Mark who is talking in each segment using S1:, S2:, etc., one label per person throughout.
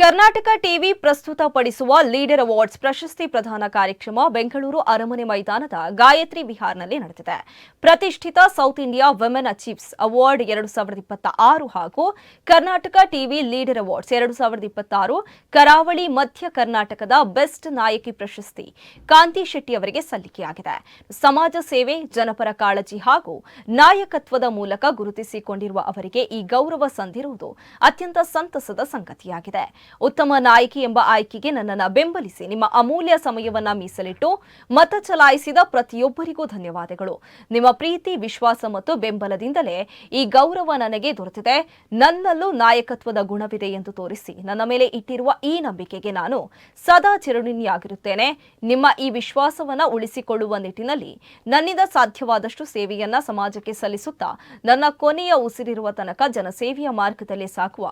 S1: Karnataka TV ಪ್ರಸ್ತುತಪಡಿಸುವ leader awards ಪ್ರಶಸ್ತಿ ಪ್ರದಾನ ಕಾರ್ಯಕ್ರಮ ಬೆಂಗಳೂರು ಅರಮನೆ ಮೈದಾನದ ಗಾಯತ್ರಿ ವಿಹಾರ್ನಲ್ಲಿ ನಡೆದಿದೆ. ಪ್ರತಿಷ್ಠಿತ south India women achieves award 2026 ಹಾಗೂ ಕರ್ನಾಟಕ ಟಿವಿ ಲೀಡರ್ ಅವಾರ್ಡ್ಸ್ 2026 ಕರಾವಳಿ ಮಧ್ಯ ಕರ್ನಾಟಕದ ಬೆಸ್ಟ್ ನಾಯಕಿ ಪ್ರಶಸ್ತಿ ಕಾಂತಿ ಶೆಟ್ಟಿ ಅವರಿಗೆ ಸಲ್ಲಿಕೆಯಾಗಿದೆ. ಸಮಾಜ ಸೇವೆ, ಜನಪರ ಕಾಳಜಿ ಹಾಗೂ ನಾಯಕತ್ವದ ಮೂಲಕ ಗುರುತಿಸಿಕೊಂಡಿರುವ ಅವರಿಗೆ ಈ ಗೌರವ ಸಂದಿರುವುದು ಅತ್ಯಂತ ಸಂತಸದ ಸಂಗತಿಯಾಗಿದೆ. ಉತ್ತಮ ನಾಯಕಿ ಎಂಬ ಆಯ್ಕೆಗೆ ನನ್ನನ್ನು ಬೆಂಬಲಿಸಿ ನಿಮ್ಮ ಅಮೂಲ್ಯ ಸಮಯವನ್ನ ಮೀಸಲಿಟ್ಟು ಮತ ಚಲಾಯಿಸಿದ ಪ್ರತಿಯೊಬ್ಬರಿಗೂ ಧನ್ಯವಾದಗಳು. ನಿಮ್ಮ ಪ್ರೀತಿ, ವಿಶ್ವಾಸ ಮತ್ತು ಬೆಂಬಲದಿಂದಲೇ ಈ ಗೌರವ ನನಗೆ ದೊರೆತಿದೆ. ನನ್ನಲ್ಲೂ ನಾಯಕತ್ವದ ಗುಣವಿದೆ ಎಂದು ತೋರಿಸಿ ನನ್ನ ಮೇಲೆ ಇಟ್ಟಿರುವ ಈ ನಂಬಿಕೆಗೆ ನಾನು ಸದಾ ಚಿರಋಣಿಯಾಗಿರುತ್ತೇನೆ. ನಿಮ್ಮ ಈ ವಿಶ್ವಾಸವನ್ನ ಉಳಿಸಿಕೊಳ್ಳುವ ನಿಟ್ಟಿನಲ್ಲಿ ನನ್ನಿಂದ ಸಾಧ್ಯವಾದಷ್ಟು ಸೇವೆಯನ್ನ ಸಮಾಜಕ್ಕೆ ಸಲ್ಲಿಸುತ್ತಾ ನನ್ನ ಕೊನೆಯ ಉಸಿರಿರುವ ತನಕ ಜನಸೇವೆಯ ಮಾರ್ಗದಲ್ಲಿ ಸಾಗುವ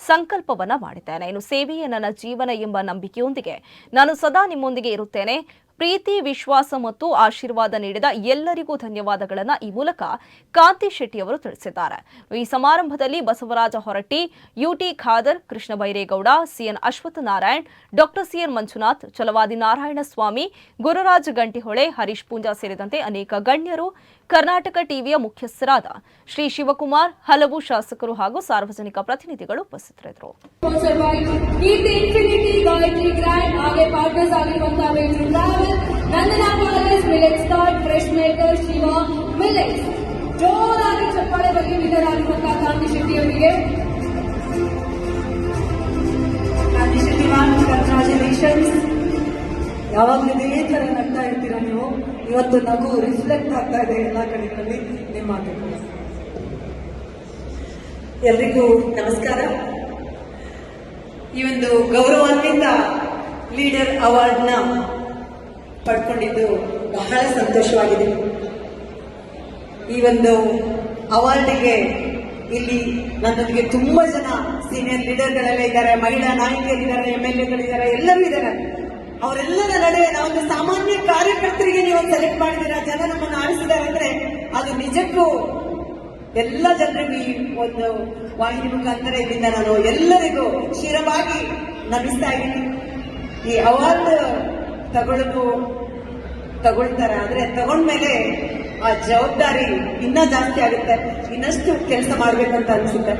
S1: ಸಂಕಲ್ಪವನ್ನ ಮಾಡಿದ್ದೇನೆ. ಸೇವೆಯೇ ನನ್ನ ಜೀವನ ಎಂಬ ನಂಬಿಕೆಯೊಂದಿಗೆ ನಾನು ಸದಾ ನಿಮ್ಮೊಂದಿಗೆ ಇರುತ್ತೇನೆ. ಪ್ರೀತಿ, ವಿಶ್ವಾಸ ಮತ್ತು ಆಶೀರ್ವಾದ ನೀಡಿದ ಎಲ್ಲರಿಗೂ ಧನ್ಯವಾದಗಳನ್ನು ಈ ಮೂಲಕ ಕಾಂತಿ ಶೆಟ್ಟಿ ಅವರು ತಿಳಿಸಿದ್ದಾರೆ. ಈ ಸಮಾರಂಭದಲ್ಲಿ Basavaraja Horatti, UT Khader, Krishna Byregowda, CN Ashwath Narayan, doctor CN Manjunath, Chalavadi Narayana Swamy, Gururaj Gantihole, Harish Poonja ಸೇರಿದಂತೆ ಅನೇಕ ಗಣ್ಯರು, ಕರ್ನಾಟಕ ಟಿವಿಯ ಮುಖ್ಯಸ್ಥರಾದ ಶ್ರೀ ಶಿವಕುಮಾರ್, ಹಲವು ಶಾಸಕರು ಹಾಗೂ ಸಾರ್ವಜನಿಕ ಪ್ರತಿನಿಧಿಗಳು ಉಪಸ್ಥಿತರಿದ್ದರು.
S2: ಜೋರಾಗಿ ಚಪ್ಪಾಳೆ ಬಗ್ಗೆ ವಿಧರಾಗಿರುವಂತಹ ಕಾಂತಿ ಶೆಟ್ಟಿ ಅವರಿಗೆ ಕಂಗ್ರಾಚುಲೇಷನ್ಸ್. ಯಾವಾಗಲೂ ಇದೇ ತರ ನಗ್ತಾ ಇರ್ತೀರಾ ನೀವು. ಇವತ್ತು ನಗು ರಿಫ್ಲೆಕ್ಟ್ ಆಗ್ತಾ ಇದೆ ಎಲ್ಲ ಕಡೆಗಳಲ್ಲಿ ನಿಮ್ಮ ಮಾತು.
S3: ಎಲ್ರಿಗೂ ನಮಸ್ಕಾರ. ಈ ಒಂದು ಗೌರವಾನ್ವಿತ ಲೀಡರ್ ಅವಾರ್ಡ್ನ ಪಡ್ಕೊಂಡಿದ್ದು ಬಹಳ ಸಂತೋಷವಾಗಿದೆ. ಈ ಒಂದು ಅವಾರ್ಡಿಗೆ ಇಲ್ಲಿ ನನ್ನೊಂದಿಗೆ ತುಂಬಾ ಜನ ಸೀನಿಯರ್ ಲೀಡರ್ಗಳೆಲ್ಲ ಇದ್ದಾರೆ, ಮಹಿಳಾ ನಾಯಕಿಯರಿದ್ದಾರೆ, MLAಗಳಿದ್ದಾರೆ, ಎಲ್ಲರೂ ಇದ್ದಾರೆ. ಅವರೆಲ್ಲರ ನಡುವೆ ನಾವೊಂದು ಸಾಮಾನ್ಯ ಕಾರ್ಯಕರ್ತರಿಗೆ ನೀವು ಸೆಲೆಕ್ಟ್ ಮಾಡಿದ್ದೀರಾ, ಜನ ನಮ್ಮನ್ನು ಆರಿಸಿದ್ದಾರೆ ಅಂದ್ರೆ ಅದು ನಿಜಕ್ಕೂ ಎಲ್ಲ ಜನರಿಗೂ ಈ ಒಂದು ವಾಹಿನಿ ಮುಖಾಂತರ ಇಲ್ಲಿಂದ ನಾನು ಎಲ್ಲರಿಗೂ ಶಿರವಾಗಿ ನಮಿಸ್ತಾ ಇದ್ದೀನಿ. ಈ ಅವಾರ್ಡ್ ತಗೊಳ್ತಾರೆ ಆದ್ರೆ ತಗೊಂಡ್ಮೇಲೆ ಆ ಜವಾಬ್ದಾರಿ ಇನ್ನೂ ಜಾಸ್ತಿ ಆಗುತ್ತೆ, ಇನ್ನಷ್ಟು ಕೆಲಸ ಮಾಡ್ಬೇಕಂತ ಅನ್ಸುತ್ತೆ.